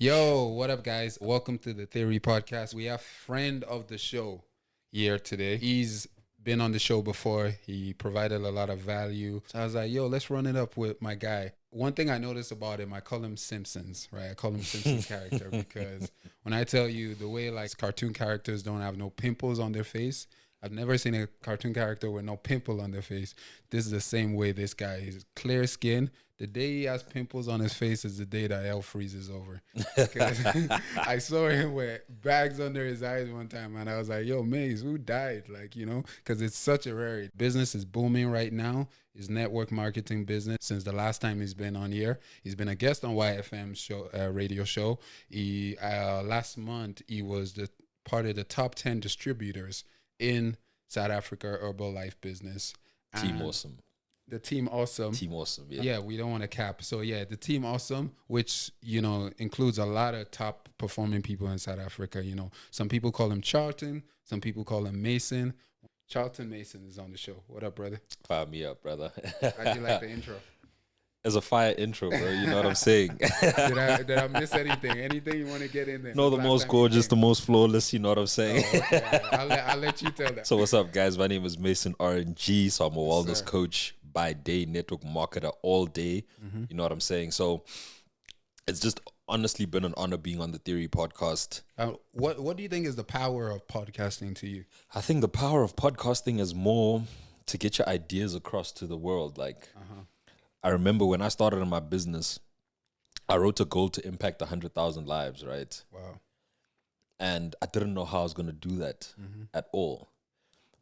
Yo, what up, guys? Welcome to the Theory Podcast. We have friend of the show here today. He's been on the show before. He provided a lot of value. So I was like, yo, let's run it up with my guy. One thing I noticed about him, I call him Simpsons, right? I call him Simpsons character because when I tell you the way like cartoon characters don't have no pimples on their face, I've never seen a cartoon character with no pimple on their face. This is the same way this guy is. Clear skin. The day he has pimples on his face is the day that hell freezes over. Because I saw him with bags under his eyes one time, and I was like, "Yo, Maze, who died?" Like, because it's such a rarity. Business is booming right now. His network marketing business. Since the last time he's been on here, he's been a guest on YFM show, radio show. He last month he was the part of the top 10 distributors in South Africa Herbalife business. Team Awesome. The Team Awesome. Team Awesome, yeah. Yeah, we don't want to cap. So yeah, the Team Awesome, which includes a lot of top performing people in South Africa. Some people call him Charlton, some people call him Mason. Charlton Mason is on the show. What up, brother? Fire me up, brother. How'd you like the intro? It's a fire intro, bro. You know what I'm saying? Did I miss anything? Anything you want to get in there? No, the most gorgeous, the most flawless. You know what I'm saying? Oh, okay. I'll let you tell that. So what's up, guys? My name is Mason RNG. So I'm a wellness sir. coach by day, network marketer all day. You know what I'm saying? So it's just honestly been an honor being on the Theory podcast. What do you think is the power of podcasting to you? I think the power of podcasting is more to get your ideas across to the world. Like, I remember when I started in my business, I wrote a goal to impact 100,000 lives, right? Wow. And I didn't know how I was going to do that at all.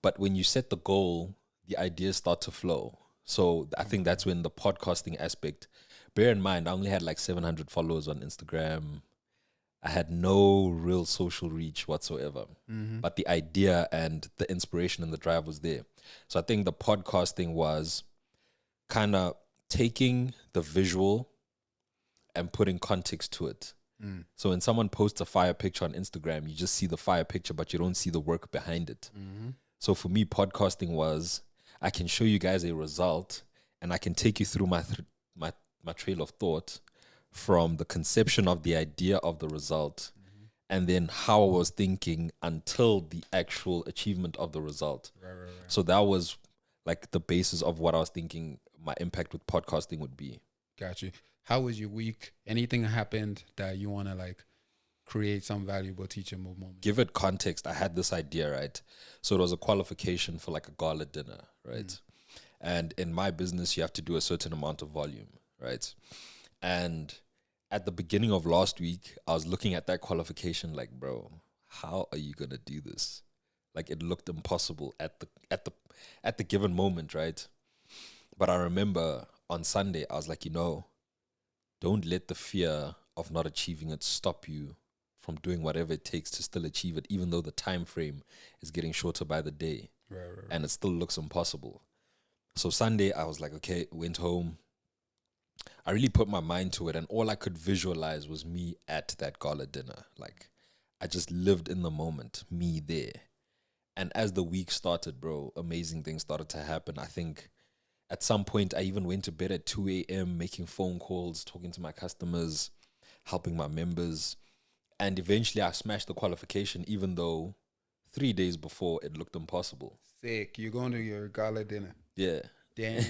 But when you set the goal, the ideas start to flow. So I think that's when the podcasting aspect, bear in mind, I only had like 700 followers on Instagram. I had no real social reach whatsoever. But the idea and the inspiration and the drive was there. So I think the podcasting was kind of taking the visual and putting context to it. So when someone posts a fire picture on Instagram, you just see the fire picture, but you don't see the work behind it. So for me, podcasting was, I can show you guys a result and I can take you through my trail of thought from the conception of the idea of the result and then how I was thinking until the actual achievement of the result. Right. So that was like the basis of what I was thinking my impact with podcasting would be. Got you. How was your week? Anything happened that you want to like create some valuable teachable moment? Give it context. I had this idea, right? So it was a qualification for like a gala dinner, right? And in my business, you have to do a certain amount of volume, right? And at the beginning of last week, I was looking at that qualification like, bro, how are you going to do this? Like it looked impossible at the given moment, right? But I remember on Sunday, I was like, don't let the fear of not achieving it stop you from doing whatever it takes to still achieve it, even though the time frame is getting shorter by the day. Right. And it still looks impossible. So Sunday, I was like, okay, went home. I really put my mind to it, and all I could visualize was me at that gala dinner. Like, I just lived in the moment, me there. And as the week started, bro, amazing things started to happen. I think at some point, I even went to bed at 2 a.m., making phone calls, talking to my customers, helping my members. And eventually, I smashed the qualification, even though 3 days before, it looked impossible. Sick. You're going to your gala dinner. Yeah. Damn.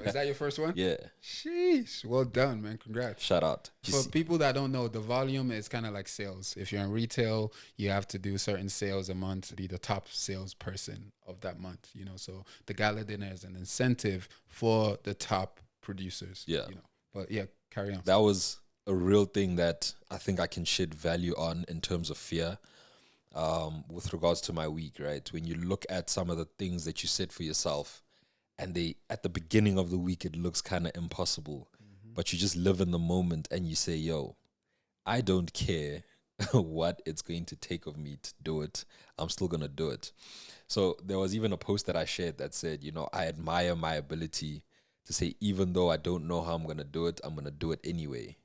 Is that your first one? Yeah. Sheesh. Well done, man. Congrats. Shout out. For people that don't know, the volume is kind of like sales. If you're in retail, you have to do certain sales a month to be the top salesperson of that month. So the gala dinner is an incentive for the top producers. Yeah. But yeah, carry on. That was a real thing that I think I can shed value on in terms of fear with regards to my week, right? When you look at some of the things that you set for yourself and at the beginning of the week, it looks kind of impossible, but you just live in the moment and you say, yo, I don't care what it's going to take of me to do it. I'm still going to do it. So there was even a post that I shared that said, I admire my ability to say, even though I don't know how I'm going to do it, I'm going to do it anyway.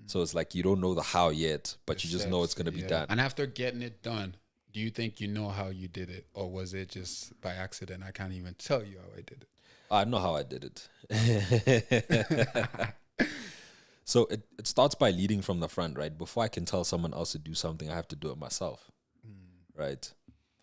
So it's like you don't know the how yet, but you just know it's going to be done. And after getting it done, do you think you know how you did it? Or was it just by accident? I can't even tell you how I did it. I know how I did it. So it starts by leading from the front, right? Before I can tell someone else to do something, I have to do it myself, right?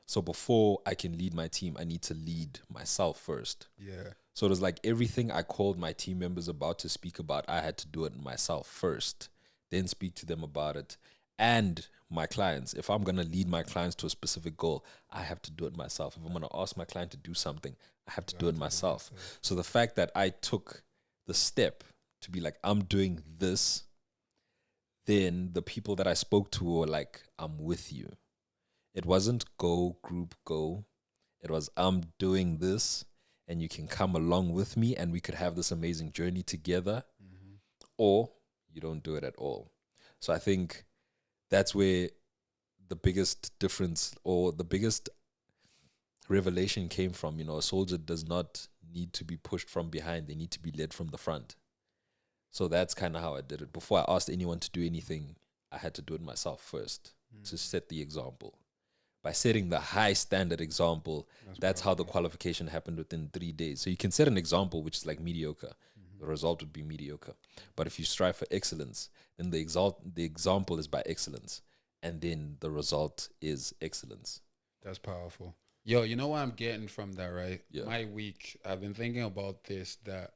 So before I can lead my team, I need to lead myself first. Yeah. So it was like everything I called my team members about to speak about, I had to do it myself first, then speak to them about it. And my clients, if I'm going to lead my clients to a specific goal, I have to do it myself. If I'm going to ask my client to do something, I have to do it myself. So the fact that I took the step to be like, I'm doing this, then the people that I spoke to were like, I'm with you. It wasn't go, group, go. It was, I'm doing this and you can come along with me and we could have this amazing journey together, or you don't do it at all. So I think that's where the biggest difference or the biggest revelation came from. You know, a soldier does not need to be pushed from behind. They need to be led from the front. So that's kind of how I did it. Before I asked anyone to do anything, I had to do it myself first to set the example. By setting the high standard example, that's how the qualification happened within 3 days. So you can set an example which is like mediocre. The result would be mediocre. But if you strive for excellence, then the example is by excellence. And then the result is excellence. That's powerful. Yo, you know what I'm getting from that, right? Yeah. My week, I've been thinking about this, that,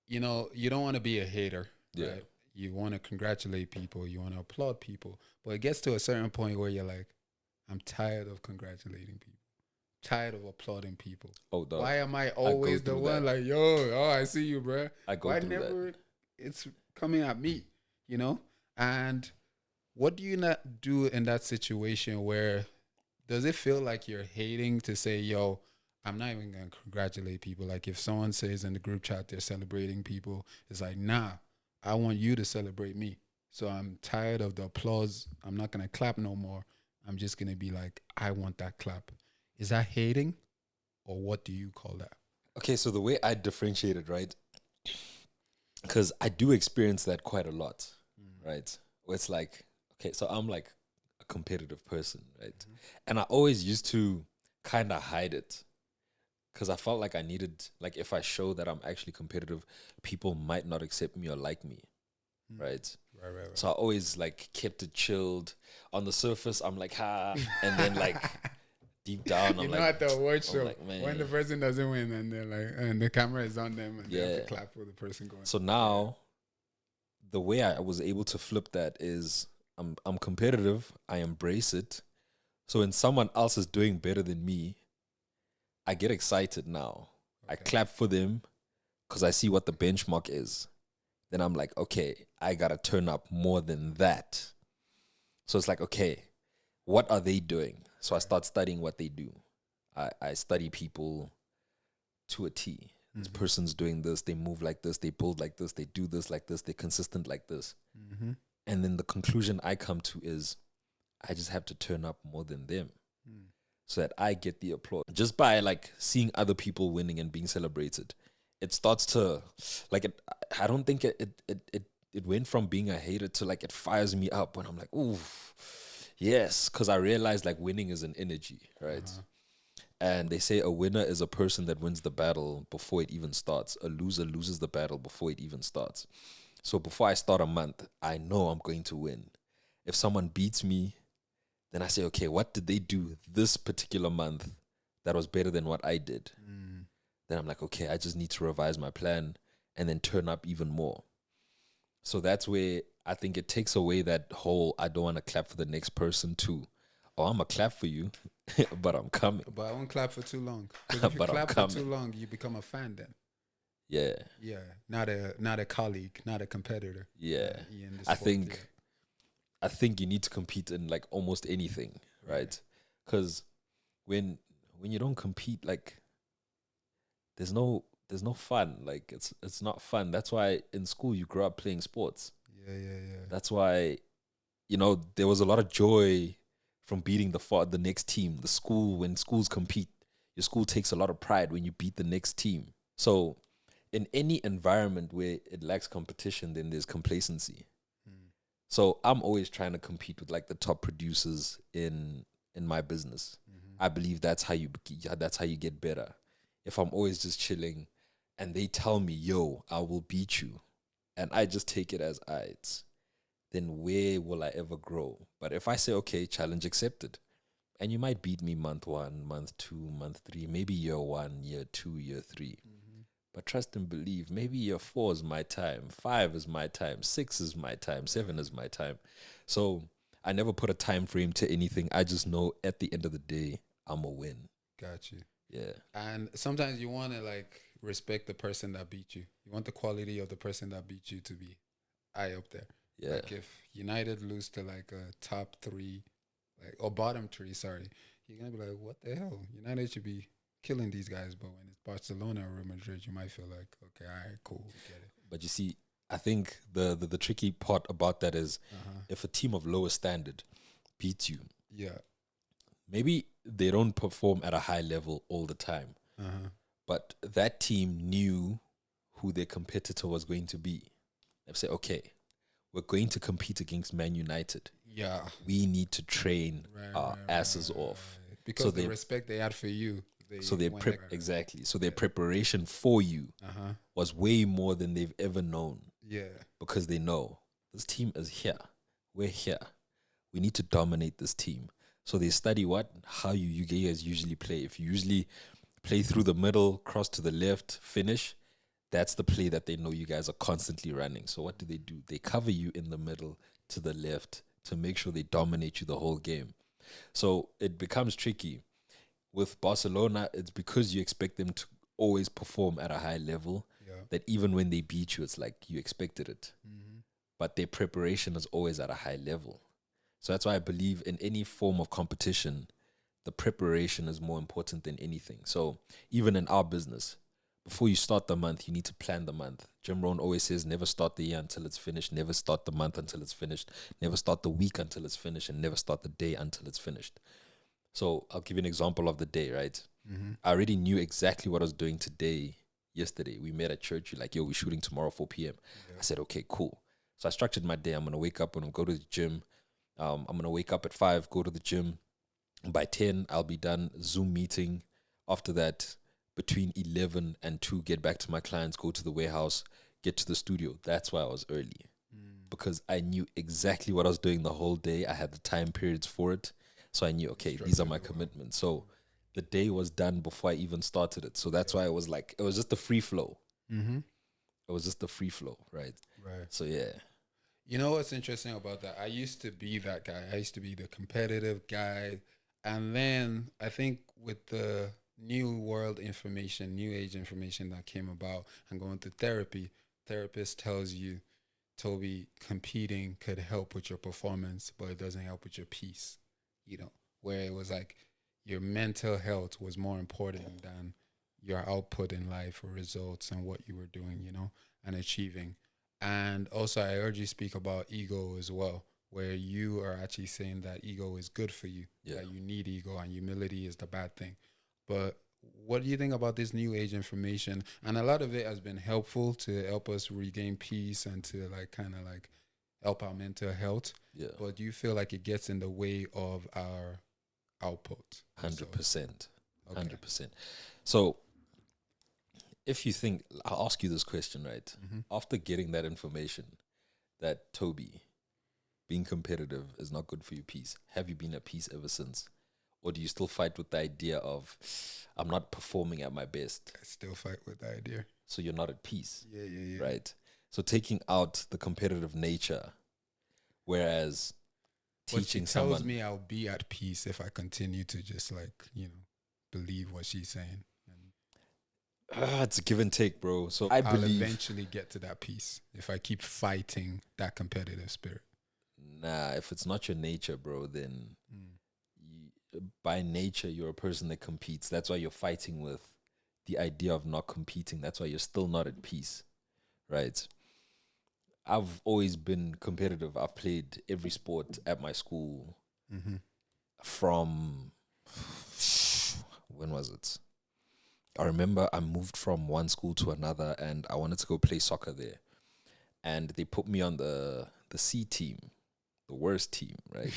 you know, you don't want to be a hater, Yeah. right? You want to congratulate people. You want to applaud people. But it gets to a certain point where you're like, I'm tired of congratulating people. Tired of applauding people. Oh, dog. Why am I always the through one that. like, yo, oh, I see you, bro. I go Why through never that. it's coming at me, you know? And what do you not do in that situation where does it feel like you're hating to say, yo, I'm not even going to congratulate people? Like if someone says in the group chat they're celebrating people, it's like, nah, I want you to celebrate me. So I'm tired of the applause. I'm not going to clap no more. I'm just going to be like, I want that clap. Is that hating, or what do you call that? Okay, so the way I differentiate it, right? Because I do experience that quite a lot, right? Where it's like, okay, so I'm like a competitive person, right? And I always used to kind of hide it because I felt like I needed, like, if I show that I'm actually competitive, people might not accept me or like me, right? Right. So I always like kept it chilled. On the surface, I'm like, ha, and then like deep down, You I'm know, like, at the award show, like, man. when the person doesn't win and they're like, and the camera is on them and they have Yeah. to clap for the person going. So now, the way I was able to flip that is I'm competitive. I embrace it. So when someone else is doing better than me, I get excited now. I clap for them because I see what the benchmark is. Then I'm like, okay, I gotta turn up more than that. So it's like, okay, what are they doing? So I start studying what they do. I study people to a T. This person's doing this, they move like this, they build like this, they do this like this, they're consistent like this. And then the conclusion I come to is I just have to turn up more than them so that I get the applause. Just by like seeing other people winning and being celebrated, it starts to like it. I don't think it went from being a hater to like it fires me up when I'm like, ooh, yes, because I realized like winning is an energy, right? And they say a winner is a person that wins the battle before it even starts. A loser loses the battle before it even starts. So before I start a month, I know I'm going to win. If someone beats me, then I say, okay, what did they do this particular month that was better than what I did? Then I'm like, okay, I just need to revise my plan and then turn up even more. So that's where I think it takes away that whole I don't want to clap for the next person too. Oh, I'm going to clap for you, but I'm coming. But I won't clap for too long. 'Cause if you But I'm clap for coming. too long, you become a fan then. Yeah. Yeah, not a colleague, not a competitor. Yeah. you're in the I sport, think I think you need to compete in like almost anything, right? Because when you don't compete, like there's no fun. Like it's not fun. That's why in school you grow up playing sports. Yeah. That's why, you know, there was a lot of joy from beating the next team. The school, when schools compete, your school takes a lot of pride when you beat the next team. So in any environment where it lacks competition, then there's complacency. So I'm always trying to compete with like the top producers in my business. I believe that's how you get better. If I'm always just chilling and they tell me, yo, I will beat you, and I just take it as it's, then where will I ever grow? But if I say, okay, challenge accepted, and you might beat me month 1, month 2, month 3, maybe year 1, year 2, year 3. But trust and believe, maybe year 4 is my time, 5 is my time, 6 is my time, 7 is my time. So I never put a time frame to anything. I just know at the end of the day, I'm a win. Got you. Yeah. And sometimes you want to like respect the person that beat you. You want the quality of the person that beat you to be high up there. Yeah. Like if United lose to like a top 3, like or bottom 3, sorry, you're gonna be like, what the hell? United should be killing these guys, but when it's Barcelona or Real Madrid, you might feel like, okay, all right, cool, we get it. But you see, I think the tricky part about that is if a team of lower standard beats you, Yeah. maybe they don't perform at a high level all the time, but that team knew who their competitor was going to be. They say, okay, we're going to compete against Man United. Yeah. We need to train our asses off. Because the respect they had for you. So their exactly. So their preparation for you was way more than they've ever known. Yeah. Because they know this team is here. We're here. We need to dominate this team. So they study how you guys usually play. If you usually play through the middle, cross to the left, finish, that's the play that they know you guys are constantly running. So what do? They cover you in the middle to the left to make sure they dominate you the whole game. So it becomes tricky. With Barcelona, it's because you expect them to always perform at a high level that even when they beat you, it's like you expected it. But their preparation is always at a high level. So that's why I believe in any form of competition, the preparation is more important than anything. So even in our business, before you start the month, you need to plan the month. Jim Rohn always says, never start the year until it's finished, never start the month until it's finished, never start the week until it's finished, and never start the day until it's finished. So I'll give you an example of the day, right? I already knew exactly what I was doing yesterday. We met at church. You're like, yo, we're shooting tomorrow 4 p.m. I said, okay, cool. So I structured my day. I'm going to wake up and go to the gym. I'm going to wake up at 5, go to the gym. By 10, I'll be done. Zoom meeting. After that, between 11 and 2, get back to my clients, go to the warehouse, get to the studio. That's why I was early. Because I knew exactly what I was doing the whole day. I had the time periods for it. So I knew, okay, these are my commitments. So the day was done before I even started it. So that's why it was like, it was just a free flow. It was just a free flow, right? Right. So yeah. You know what's interesting about that? I used to be that guy. I used to be the competitive guy. And then I think with the new world information, new age information that came about and going to therapy, therapist tells you, Toby, competing could help with your performance, but it doesn't help with your peace. You know, where it was like your mental health was more important than your output in life or results and what you were doing, you know, and achieving. And also, I heard you speak about ego as well, where you are actually saying that ego is good for you, that you need ego and humility is the bad thing. But what do you think about this new age information? And a lot of it has been helpful to help us regain peace and to like kind of like help our mental health. Yeah. But do you feel like it gets in the way of our output? 100%. 100%. So if you think, I'll ask you this question, right? After getting that information that Toby, being competitive is not good for your peace, have you been at peace ever since? Or do you still fight with the idea of, I'm not performing at my best? I still fight with the idea. So you're not at peace. Yeah. Right? So taking out the competitive nature, whereas teaching someone... But she tells me I'll be at peace if I continue to just like, you know, believe what she's saying. It's a give and take, bro. So I'll eventually get to that peace if I keep fighting that competitive spirit. Nah, if it's not your nature, bro, then by nature, you're a person that competes. That's why you're fighting with the idea of not competing. That's why you're still not at peace, right? I've always been competitive. I've played every sport at my school from, when was it? I remember I moved from one school to another and I wanted to go play soccer there. And they put me on the C team. the worst team, right?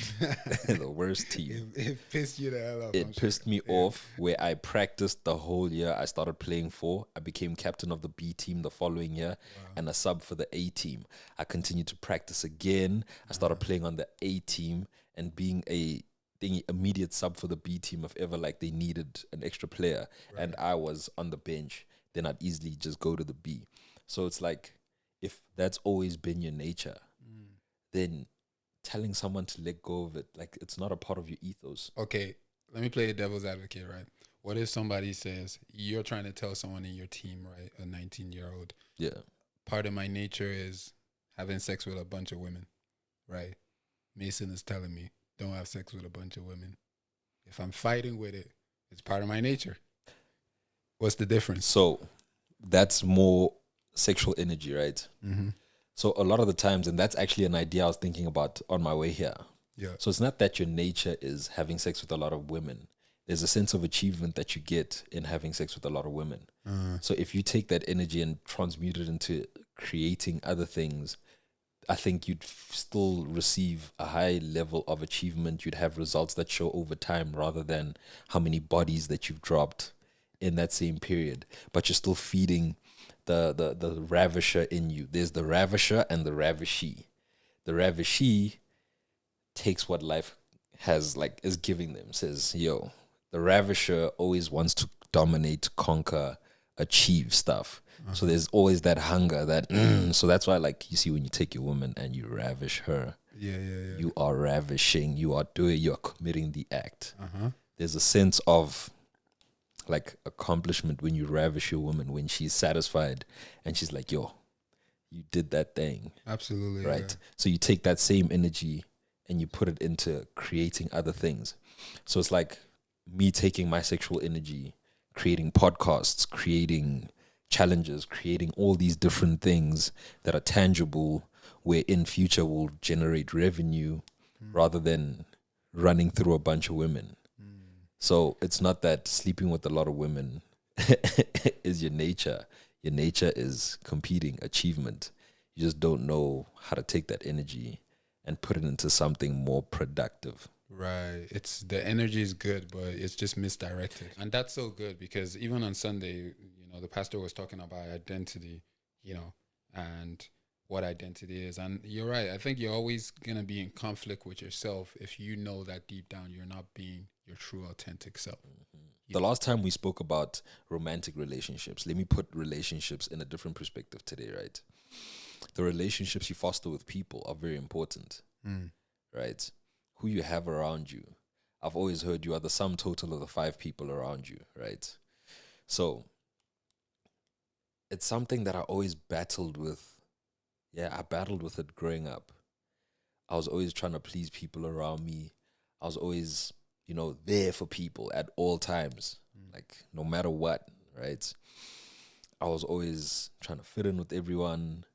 The worst team. It pissed you the hell off. It pissed me off where I practiced the whole year. I started playing for. I became captain of the B team the following year and a sub for the A team. I continued to practice again. I started playing on the A team and being the immediate sub for the B team if ever like they needed an extra player and I was on the bench, then I'd easily just go to the B. So it's like, if that's always been your nature, then telling someone to let go of it, like it's not a part of your ethos. Okay, let me play a devil's advocate, right? What if somebody says, you're trying to tell someone in your team, right, a 19-year-old, Yeah. part of my nature is having sex with a bunch of women, right? Mason is telling me, don't have sex with a bunch of women. If I'm fighting with it, it's part of my nature. What's the difference? So that's more sexual energy, right? Mm-hmm. So a lot of the times, and that's actually an idea I was thinking about on my way here. Yeah. So it's not that your nature is having sex with a lot of women. There's a sense of achievement that you get in having sex with a lot of women. So if you take that energy and transmute it into creating other things, I think you'd still receive a high level of achievement. You'd have results that show over time rather than how many bodies that you've dropped in that same period. But you're still feeding the ravisher in you. There's the ravisher and the ravishee. The ravishee takes what life has, like, is giving them. Says, yo, the ravisher always wants to dominate, conquer, achieve stuff. So there's always that hunger, that so that's why, like, you see when you take your woman and you ravish her, you are ravishing, you're committing the act. There's a sense of like accomplishment when you ravish your woman, when she's satisfied and she's like, yo, you did that thing. Absolutely. Right. Yeah. So you take that same energy and you put it into creating other things. So it's like me taking my sexual energy, creating podcasts, creating challenges, creating all these different things that are tangible, where in future will generate revenue rather than running through a bunch of women. So it's not that sleeping with a lot of women is your nature. Your nature is competing, achievement. You just don't know how to take that energy and put it into something more productive. Right. It's the energy is good, but it's just misdirected. And that's so good because even on Sunday, the pastor was talking about identity, and what identity is. And you're right. I think you're always going to be in conflict with yourself if you know that deep down you're not being your true, authentic self. The last time we spoke about romantic relationships, let me put relationships in a different perspective today, right? The relationships you foster with people are very important, right? Who you have around you. I've always heard you are the sum total of the 5 people around you, right? So it's something that I always battled with. Yeah, I battled with it growing up. I was always trying to please people around me. I was always, there for people at all times, like no matter what, right? I was always trying to fit in with everyone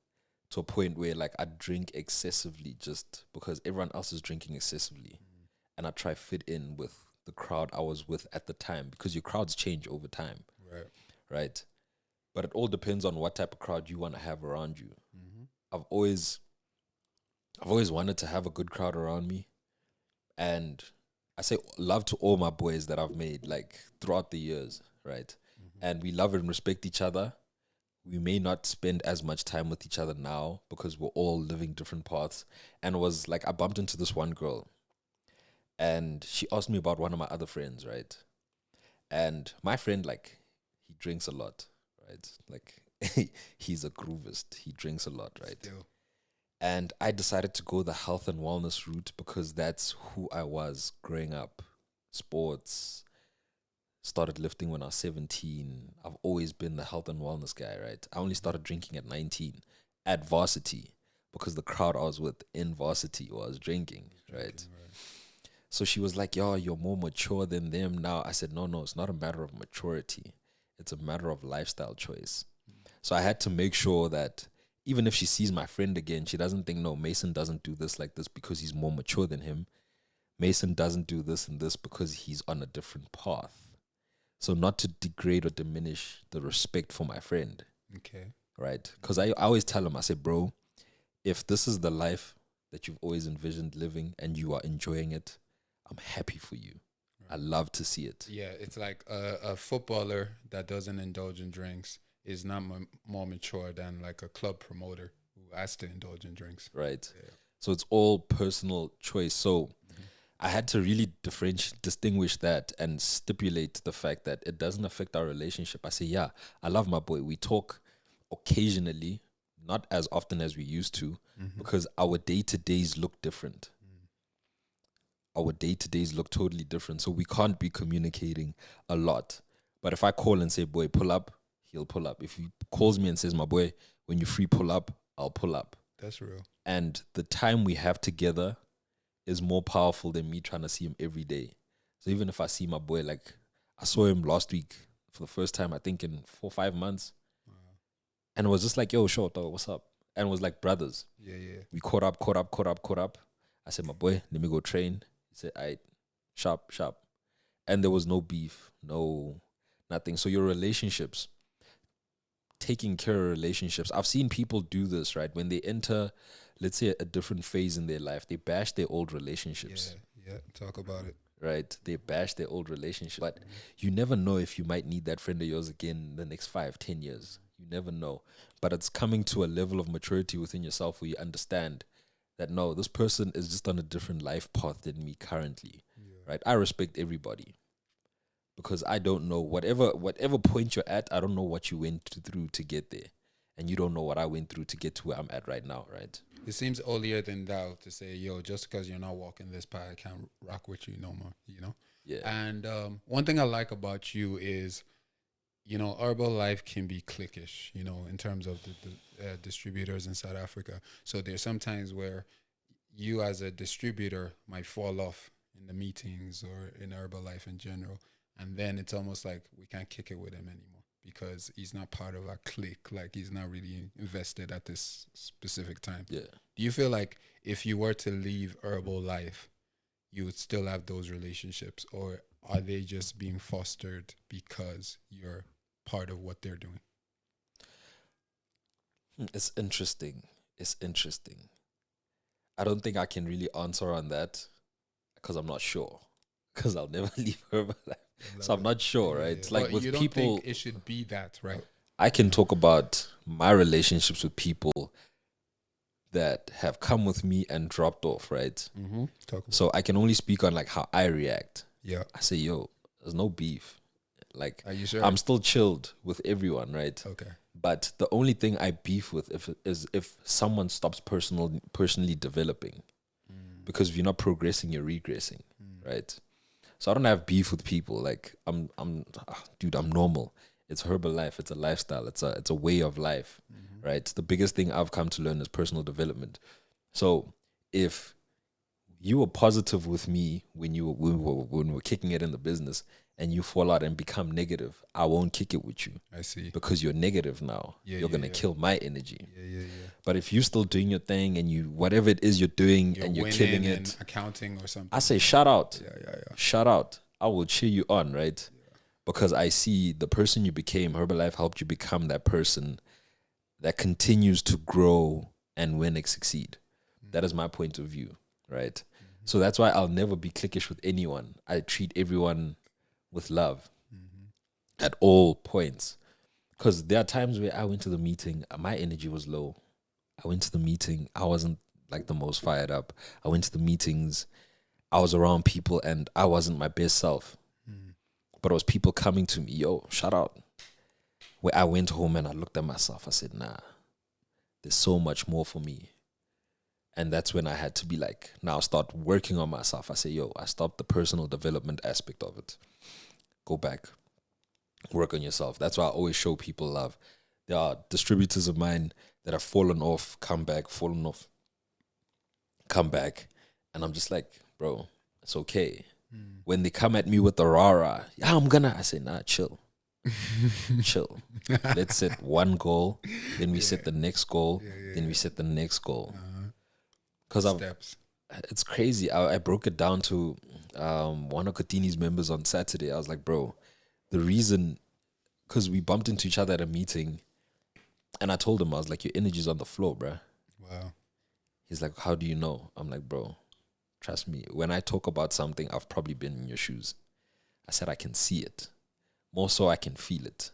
to a point where, like, I drink excessively just because everyone else is drinking excessively. And I try fit in with the crowd I was with at the time, because your crowds change over time, right? But it all depends on what type of crowd you want to have around you. I've always wanted to have a good crowd around me, and I say love to all my boys that I've made, like, throughout the years, right? And we love and respect each other. We may not spend as much time with each other now because we're all living different paths. And it was like, I bumped into this one girl and she asked me about one of my other friends, right? And my friend, like, he drinks a lot, right? Like, he's a groovist. He drinks a lot, right? Still. And I decided to go the health and wellness route because that's who I was growing up. Sports, started lifting when I was 17. I've always been the health and wellness guy, right? I only started drinking at 19 at varsity because the crowd I was with in varsity was drinking, right? So she was like, yo, you're more mature than them now. I said, no, it's not a matter of maturity. It's a matter of lifestyle choice. So I had to make sure that even if she sees my friend again, she doesn't think, no, Mason doesn't do this like this because he's more mature than him. Mason doesn't do this and this because he's on a different path. So not to degrade or diminish the respect for my friend. Okay. Right? Because I always tell him, I say, bro, if this is the life that you've always envisioned living and you are enjoying it, I'm happy for you. I love to see it. Yeah, it's like a footballer that doesn't indulge in drinks is not more mature than like a club promoter who has to indulge in drinks. Right. Yeah. So it's all personal choice. So I had to really distinguish that and stipulate the fact that it doesn't affect our relationship. I say, yeah, I love my boy. We talk occasionally, not as often as we used to, because our day-to-days look different. Our day-to-days look totally different. So we can't be communicating a lot. But if I call and say, boy, pull up, he'll pull up. If he calls me and says, my boy, when you're free, pull up, I'll pull up. That's real. And the time we have together is more powerful than me trying to see him every day. So even if I see my boy, like I saw him last week for the first time, I think in 4 or 5 months. And it was just like, yo, short, what's up? And it was like brothers. Yeah. We caught up. I said, my boy, let me go train. He said, all right, sharp. And there was no beef, no nothing. So your relationships, taking care of relationships. I've seen people do this, right? When they enter, let's say, a different phase in their life, they bash their old relationships. Yeah. Talk about it. Right? They bash their old relationship. But you never know if you might need that friend of yours again in the next 5, 10 years. You never know. But it's coming to a level of maturity within yourself where you understand that, no, this person is just on a different life path than me currently. Right? I respect everybody. Because I don't know, whatever point you're at, I don't know what you went through to get there. And you don't know what I went through to get to where I'm at right now, right? It seems holier than thou to say, yo, just because you're not walking this path, I can't rock with you no more, you know? Yeah. And one thing I like about you is, you know, Herbalife can be cliquish, you know, in terms of the distributors in South Africa. So there's sometimes where you as a distributor might fall off in the meetings or in Herbalife in general. And then it's almost like we can't kick it with him anymore because he's not part of our clique. Like he's not really invested at this specific time. Yeah. Do you feel like if you were to leave Herbalife, you would still have those relationships, or are they just being fostered because you're part of what they're doing? It's interesting. I don't think I can really answer on that because I'm not sure. Because I'll never leave Herbalife. So I'm not sure, right? It's like but with you don't people, think it should be that, right? I can talk about my relationships with people that have come with me and dropped off, right? Mm-hmm. So I can only speak on like how I react. Yeah. I say, yo, there's no beef. Like, Are you sure? I'm still chilled with everyone, right? Okay. But the only thing I beef with is if someone stops personally developing. Because if you're not progressing, you're regressing, right? So I don't have beef with people. Like I'm normal. It's Herbalife. It's a lifestyle. It's a way of life, right? The biggest thing I've come to learn is personal development. So if you were positive with me when we were kicking it in the business, and you fall out and become negative, I won't kick it with you. I see. Because you're negative now. You're gonna kill my energy. Yeah. But if you're still doing your thing and you whatever it is you're doing and you're killing it, and accounting or something, I say shout out. Yeah. Shout out. I will cheer you on, right? Because I see the person you became, Herbalife helped you become that person that continues to grow and when it succeed. That is my point of view, right? So that's why I'll never be cliquish with anyone. I treat everyone with love at all points. Because there are times where I went to the meeting, my energy was low. I went to the meeting, I wasn't like the most fired up. I went to the meetings, I was around people and I wasn't my best self. But it was people coming to me, yo, shout out. Where I went home and I looked at myself, I said, nah, there's so much more for me. And that's when I had to be like, now start working on myself. I say, yo, I stopped the personal development aspect of it. Go back, work on yourself. That's why I always show people love. There are distributors of mine that have fallen off, come back, fallen off, come back. And I'm just like, bro, it's okay. When they come at me with the rah-rah, yeah, I say, nah, chill. Chill. Let's set one goal, then we set the next goal, then we set the next goal. Because it's crazy. I broke it down to one of Katini's members on Saturday. I was like, bro, the reason, because we bumped into each other at a meeting, and I told him, I was like, your energy's on the floor, bro. Wow. He's like, how do you know? I'm like, bro, trust me. When I talk about something, I've probably been in your shoes. I said, I can see it. More so, I can feel it.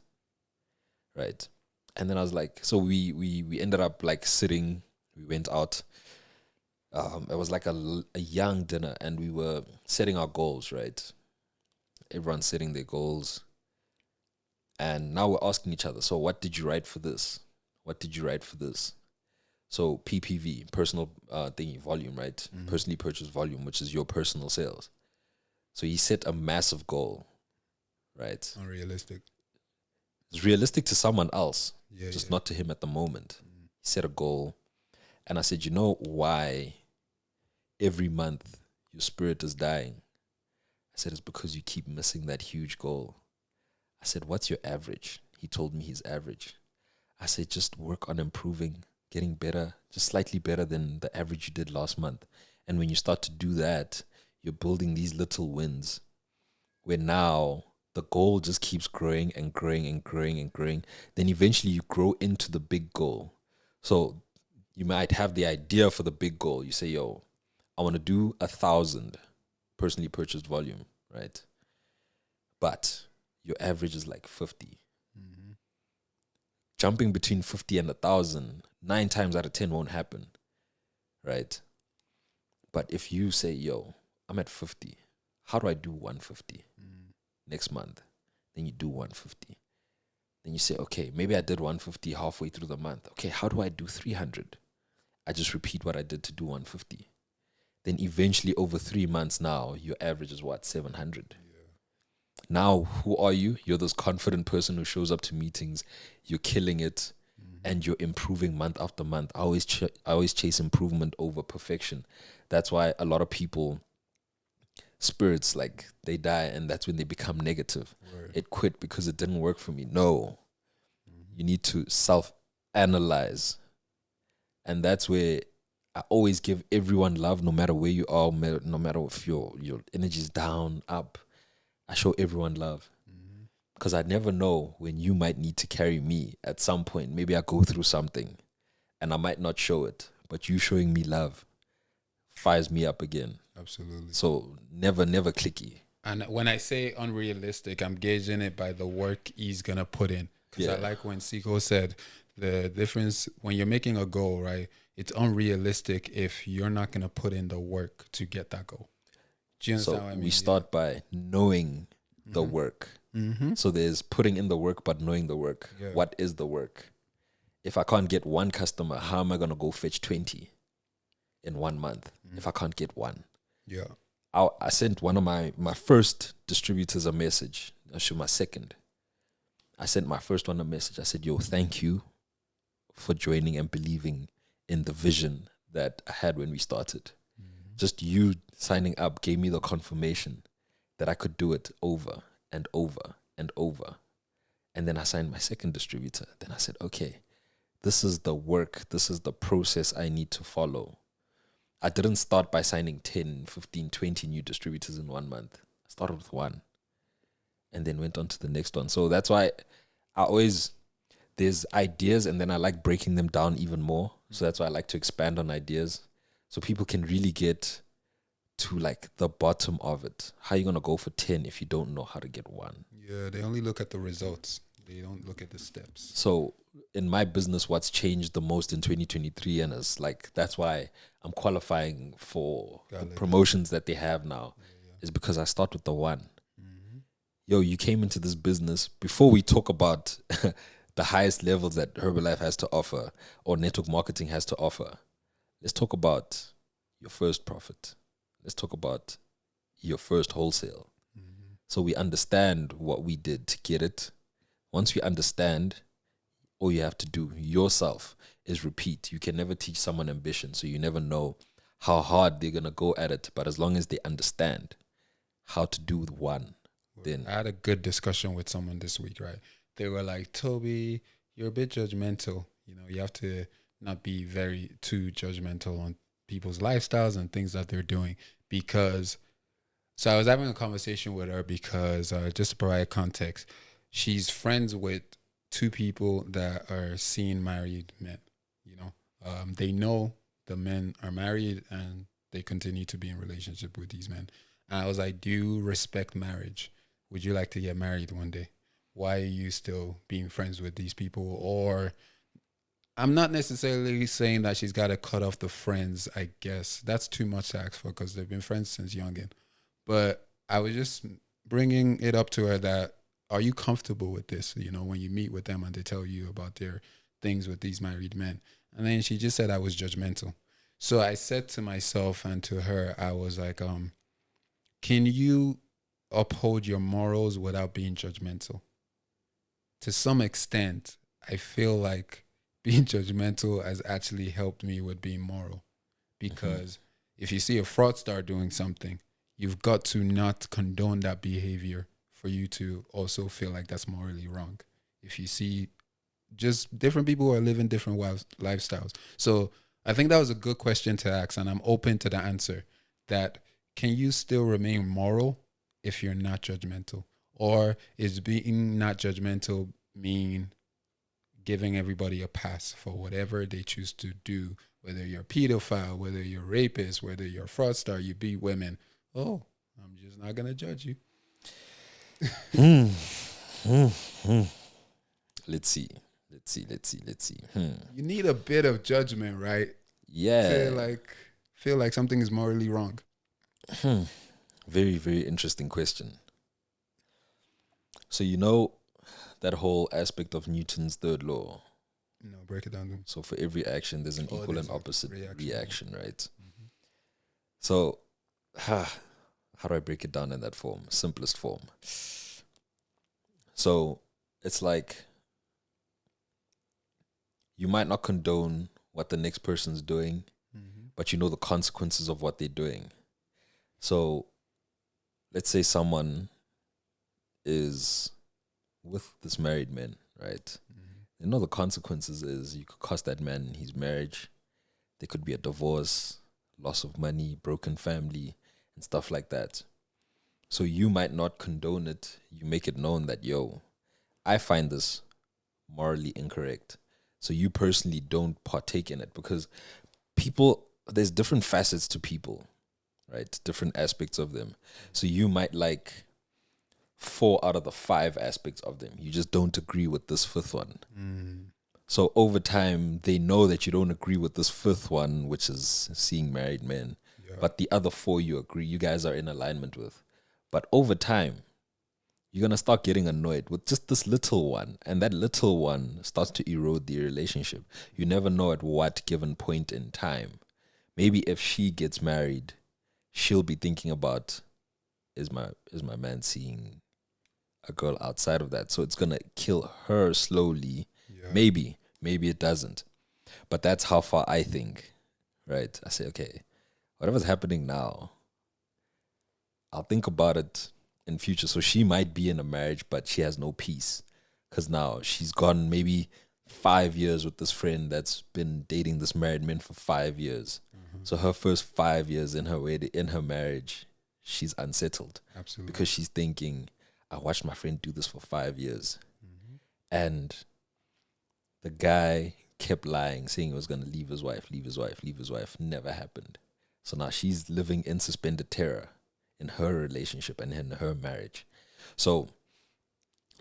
Right. And then I was like, so we ended up like sitting, we went out. It was like a young dinner, and we were setting our goals, right? Everyone's setting their goals. And now we're asking each other, so what did you write for this? What did you write for this? So PPV, personal thingy, volume, right? Mm-hmm. Personally purchased volume, which is your personal sales. So he set a massive goal, right? Unrealistic. It's realistic to someone else, Yeah, just yeah. not to him at the moment. He set a goal. And I said, you know why every month your spirit is dying? I said, it's because you keep missing that huge goal. I said, what's your average? He told me his average. I said, just work on improving, getting better, just slightly better than the average you did last month. And when you start to do that, you're building these little wins where now the goal just keeps growing and growing and growing and growing. Then eventually you grow into the big goal. So you might have the idea for the big goal. You say, yo, I want to do 1,000 personally purchased volume, right? But your average is like 50. Mm-hmm. Jumping between 50 and 1,000, 9 times out of 10 won't happen, right? But if you say, yo, I'm at 50, how do I do 150 next month? Then you do 150. Then you say, okay, maybe I did 150 halfway through the month. Okay, how do I do 300? I just repeat what I did to do 150. Then eventually over 3 months now, your average is what, 700? Now, who are you? You're this confident person who shows up to meetings, you're killing it, and you're improving month after month. I always chase improvement over perfection. That's why a lot of people, spirits, like they die, and that's when they become negative. Word. It quit because it didn't work for me. No, you need to self-analyze, and that's where I always give everyone love, no matter where you are, no matter if your energy is down, up. I show everyone love because I never know when you might need to carry me at some point. Maybe I go through something and I might not show it, but you showing me love fires me up again. Absolutely. So never clicky. And when I say unrealistic, I'm gauging it by the work he's gonna put in. Because I Yeah. like when Siko said the difference when you're making a goal, right? It's unrealistic if you're not gonna put in the work to get that goal. Do you understand So what I mean? we start by knowing the work. Mm-hmm. So there's putting in the work, but knowing the work. Yeah. What is the work? If I can't get one customer, how am I going to go fetch 20 in 1 month if I can't get one? Yeah. I sent one of my first distributors a message. Actually, my second. I sent my first one a message. I said, yo, thank you for joining and believing in the vision that I had when we started. Just you signing up gave me the confirmation that I could do it over and over and over. And then I signed my second distributor. Then I said, okay, this is the work. This is the process I need to follow. I didn't start by signing 10, 15, 20 new distributors in 1 month. I started with one and then went on to the next one. So that's why there's ideas, and then I like breaking them down even more. So that's why I like to expand on ideas so people can really get to like the bottom of it. How are you going to go for 10 if you don't know how to get one? Yeah, they only look at the results. They don't look at the steps. So in my business, what's changed the most in 2023, and it's like that's why I'm qualifying for the promotions that they have now, is because I start with the one. Yo, you came into this business before we talk about the highest levels that Herbalife has to offer or network marketing has to offer. Let's talk about your first profit. Let's talk about your first wholesale. So we understand what we did to get it. Once we understand, all you have to do yourself is repeat. You can never teach someone ambition, so you never know how hard they're going to go at it. But as long as they understand how to do one, then... I had a good discussion with someone this week, right? They were like, Toby, you're a bit judgmental. You know, you have to not be very too judgmental on people's lifestyles and things that they're doing because... So I was having a conversation with her because, just to provide context, she's friends with two people that are seeing married men. You know, they know the men are married and they continue to be in relationship with these men. And I was like, do you respect marriage? Would you like to get married one day? Why are you still being friends with these people? Or I'm not necessarily saying that she's got to cut off the friends, I guess. That's too much to ask for because they've been friends since youngin. But I was just bringing it up to her that, are you comfortable with this? You know, when you meet with them and they tell you about their things with these married men. And then she just said I was judgmental. So I said to myself and to her, I was like, can you uphold your morals without being judgmental? To some extent, I feel like being judgmental has actually helped me with being moral. Because if you see a fraudster doing something, you've got to not condone that behavior for you to also feel like that's morally wrong. If you see just different people who are living different lifestyles. So I think that was a good question to ask, and I'm open to the answer that can you still remain moral if you're not judgmental? Or is being not judgmental mean giving everybody a pass for whatever they choose to do, whether you're a pedophile, whether you're a rapist, whether you're a fraudster, you beat women. Oh, I'm just not going to judge you. Let's see. You need a bit of judgment, right? Yeah. To feel like something is morally wrong. Very, very interesting question. So you know that whole aspect of Newton's third law. No, break it down. So for every action, there's an equal there's and opposite reaction, reaction, right? So how do I break it down in that form? Simplest form. So it's like you might not condone what the next person's doing, but you know the consequences of what they're doing. So let's say someone is with this married man, right? You know the consequences is you could cost that man his marriage. There could be a divorce, loss of money, broken family, and stuff like that. So you might not condone it. You make it known that, yo, I find this morally incorrect. So you personally don't partake in it because people, there's different facets to people, right? Different aspects of them. So you might like 4 out of the 5 aspects of them. You just don't agree with this 5th one. So over time, they know that you don't agree with this 5th one, which is seeing married men. Yeah. But the other 4 you agree, you guys are in alignment with. But over time, you're going to start getting annoyed with just this little one. And that little one starts to erode the relationship. You never know at what given point in time. Maybe if she gets married, she'll be thinking about, is my man seeing a girl outside of that? So it's going to kill her slowly. Yeah. Maybe it doesn't. But that's how far I think, right? I say, okay, whatever's happening now, I'll think about it in future. So she might be in a marriage, but she has no peace because now she's gone maybe 5 years with this friend that's been dating this married man for 5 years. So her first 5 years in her marriage, she's unsettled. Absolutely. Because she's thinking, I watched my friend do this for 5 years. And the guy kept lying, saying he was going to leave his wife. Never happened. So now she's living in suspended terror in her relationship and in her marriage. So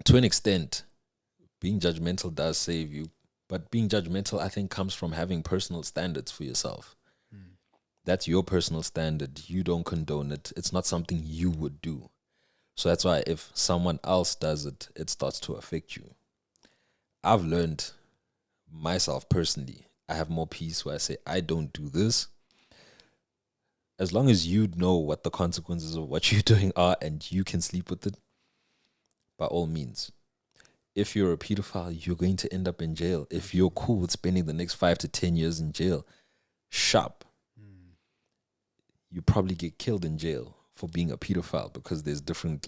to an extent, being judgmental does save you. But being judgmental, I think, comes from having personal standards for yourself. That's your personal standard. You don't condone it. It's not something you would do. So that's why if someone else does it, it starts to affect you. I've learned myself personally, I have more peace where I say, I don't do this. As long as you know what the consequences of what you're doing are and you can sleep with it, by all means. If you're a pedophile, you're going to end up in jail. If you're cool with spending the next 5 to 10 years in jail, sharp. You probably get killed in jail for being a pedophile because there's different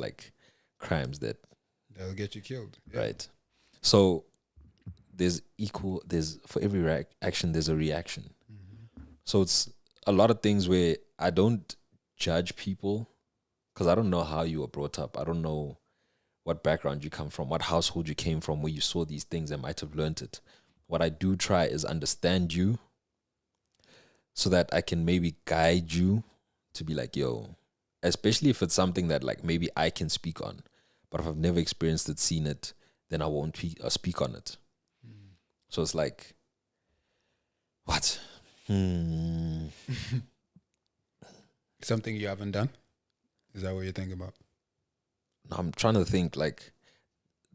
crimes that'll get you killed. Yeah. Right. So there's for every action, there's a reaction. So it's a lot of things where I don't judge people because I don't know how you were brought up. I don't know what background you come from, what household you came from, where you saw these things and might have learned it. What I do try is understand you, so that I can maybe guide you to be like, yo, especially if it's something that like maybe I can speak on, but if I've never experienced it, seen it, then I won't speak on it. So it's like, what? Something you haven't done? Is that what you're thinking about? I'm trying to think, like,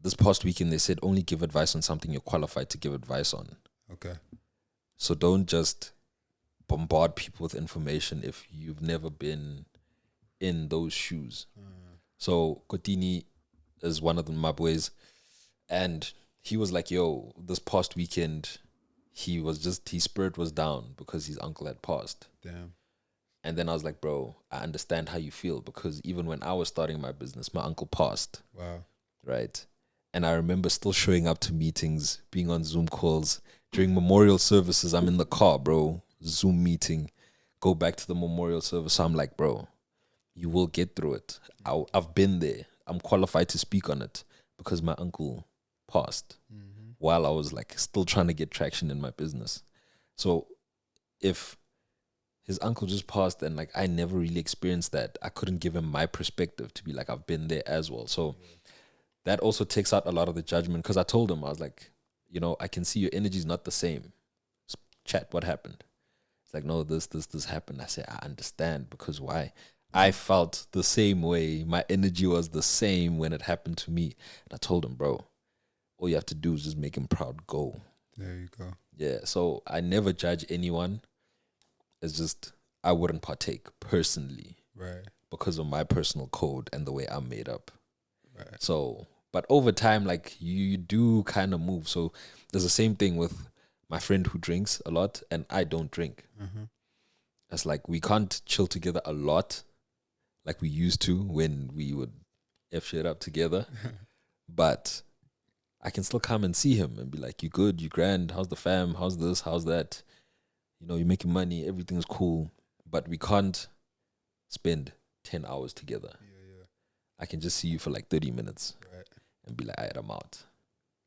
this past weekend they said only give advice on something you're qualified to give advice on. Okay. So don't just bombard people with information if you've never been in those shoes. So Kotini is one of my boys, and he was like, yo, this past weekend his spirit was down because his uncle had passed. Damn. And then I was like, bro, I understand how you feel, because even when I was starting my business, my uncle passed. Wow. Right. And I remember still showing up to meetings, being on Zoom calls. During memorial services, I'm in the car, bro. Zoom meeting. Go back to the memorial service. So I'm like, bro, you will get through it. I've been there. I'm qualified to speak on it because my uncle passed while I was like still trying to get traction in my business. So if his uncle just passed and like I never really experienced that, I couldn't give him my perspective to be like, I've been there as well. So that also takes out a lot of the judgment, because I told him, I was like, you know, I can see your energy is not the same. Chat, what happened? It's like, no, this happened. I said, I understand, because why? I felt the same way. My energy was the same when it happened to me. And I told him, bro, all you have to do is just make him proud. Go. There you go. Yeah. So I never judge anyone. It's just I wouldn't partake personally, Right. because of my personal code and the way I'm made up. Right. So, but over time, like you do kind of move. So there's the same thing with my friend who drinks a lot and I don't drink. It's like we can't chill together a lot like we used to when we would F shit up together. But I can still come and see him and be like, you good, you grand, how's the fam, how's this, how's that? You know, you're making money, everything's cool. But we can't spend 10 hours together. I can just see you for like 30 minutes and be like, all right, I'm out.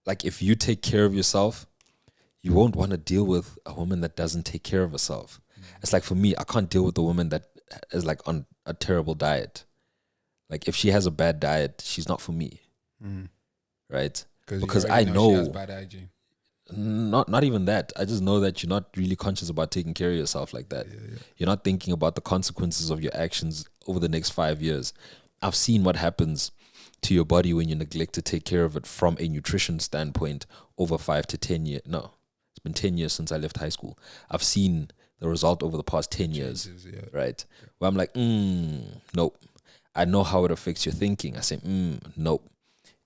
Like if you take care of yourself, you won't want to deal with a woman that doesn't take care of herself. It's like for me, I can't deal with a woman that is like on a terrible diet. Like if she has a bad diet, she's not for me. Right? Because I know she has bad hygiene. Not even that. I just know that you're not really conscious about taking care of yourself like that. You're not thinking about the consequences of your actions over the next 5 years. I've seen what happens to your body when you neglect to take care of it from a nutrition standpoint over 5 to 10 years. No, it's been 10 years since I left high school. I've seen the result over the past 10 years, right? Where I'm like, nope. I know how it affects your thinking. I say, nope.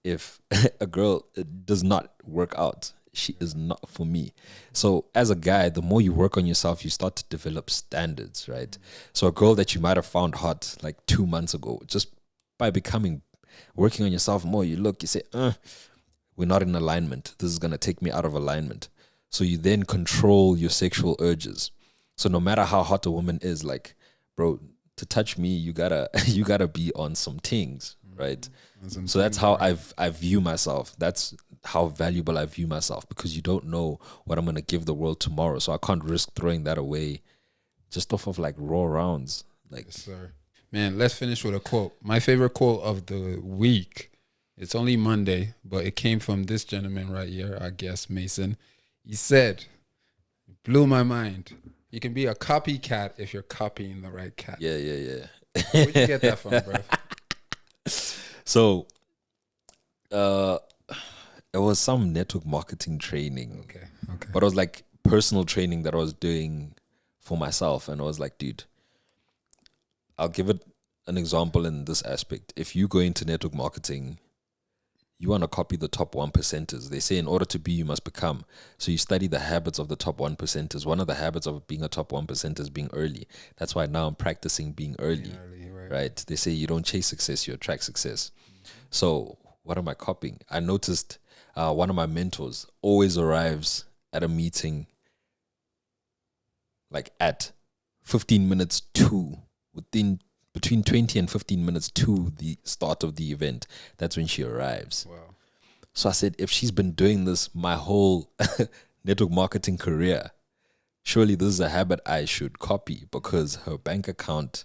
If a girl does not work out, she is not for me. So as a guy, the more you work on yourself, you start to develop standards, right? So a girl that you might have found hot like 2 months ago, just by working on yourself more, you say, we're not in alignment. This is going to take me out of alignment. So you then control your sexual urges. So no matter how hot a woman is, like, bro, to touch me, you gotta be on some things, right? So that's how I view myself. That's how valuable I view myself, because you don't know what I'm going to give the world tomorrow. So I can't risk throwing that away just off of like raw rounds. Like, yes, sir. Man, let's finish with a quote. My favorite quote of the week. It's only Monday, but it came from this gentleman right here, our guest, Mason. He said, blew my mind. You can be a copycat if you're copying the right cat. Yeah. Where'd you get that from, bro? So, it was some network marketing training. Okay. But it was like personal training that I was doing for myself. And I was like, dude, I'll give it an example in this aspect. If you go into network marketing, you want to copy the top 1%ers. They say in order to be, you must become. So you study the habits of the top 1%ers. One of the habits of being a top 1% is being early. That's why now I'm practicing being early. Right? They say you don't chase success, you attract success. So what am I copying? I noticed one of my mentors always arrives at a meeting like at 15 minutes to, between 20 and 15 minutes to the start of the event. That's when she arrives. Wow. So I said, if she's been doing this my whole network marketing career, surely this is a habit I should copy because her bank account,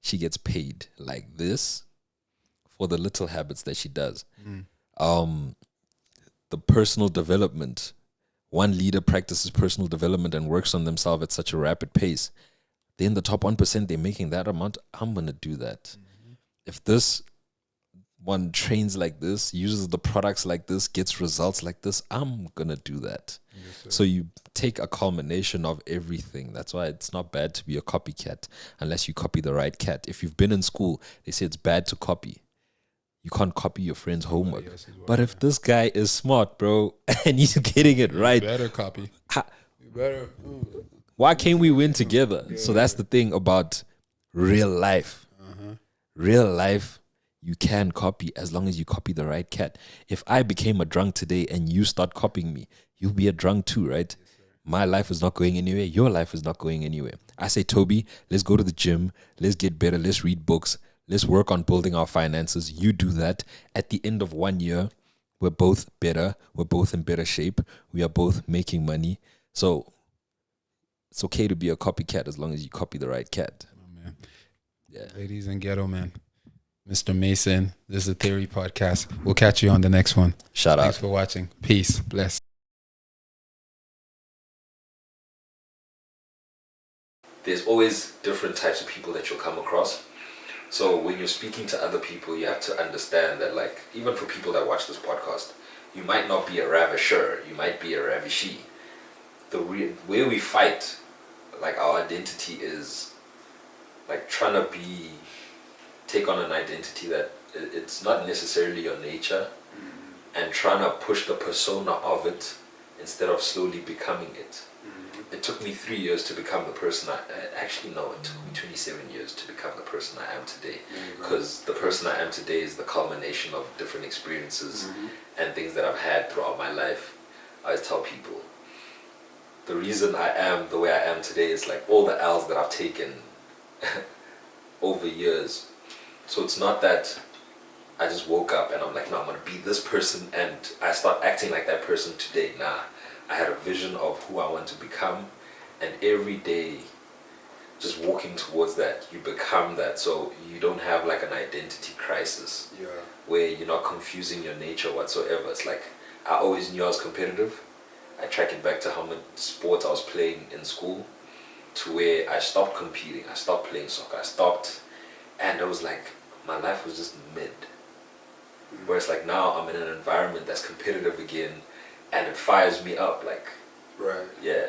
she gets paid like this for the little habits that she does. The personal development. One leader practices personal development and works on themselves at such a rapid pace. They're in the top 1%, they're making that amount. I'm going to do that. If this one trains like this, uses the products like this, gets results like this, I'm going to do that. Yes, so you take a culmination of everything. That's why it's not bad to be a copycat unless you copy the right cat. If you've been in school, they say it's bad to copy. You can't copy your friend's homework. But if this guy is smart, bro, and he's getting it right, you better copy. You better. Why can't we win together? Yeah. So that's the thing about real life. Real life, you can copy as long as you copy the right cat. If I became a drunk today and you start copying me, you'll be a drunk too, right? Yes, my life is not going anywhere. Your life is not going anywhere. I say, Toby, let's go to the gym. Let's get better. Let's read books. Let's work on building our finances. You do that. At the end of 1 year, we're both better. We're both in better shape. We are both making money. So it's okay to be a copycat as long as you copy the right cat. Oh, man. Yeah. Ladies and ghetto, man. Mr. Mason, this is the Theory Podcast. We'll catch you on the next one. Shout out. Thanks for watching. Peace. Bless. There's always different types of people that you'll come across. So when you're speaking to other people, you have to understand that, like, even for people that watch this podcast, you might not be a ravisheur, you might be a ravishee. Where we fight, like, our identity is like trying to take on an identity that it's not necessarily your nature, and trying to push the persona of it instead of slowly becoming it. It took me 3 years to become the person it took me 27 years to become the person I am today. Because the person I am today is the culmination of different experiences and things that I've had throughout my life. I always tell people, the reason I am the way I am today is like all the L's that I've taken over years. So it's not that I just woke up and I'm like, no, I'm going to be this person and I start acting like that person today. Nah. I had a vision of who I want to become, and every day just walking towards that, you become that. So you don't have like an identity crisis where you're not confusing your nature whatsoever. It's like, I always knew I was competitive. I track it back to how much sports I was playing in school, to where I stopped competing. I stopped playing soccer. I stopped, and it was like my life was just mid. Whereas like now I'm in an environment that's competitive again, and it fires me up, like, right. Yeah.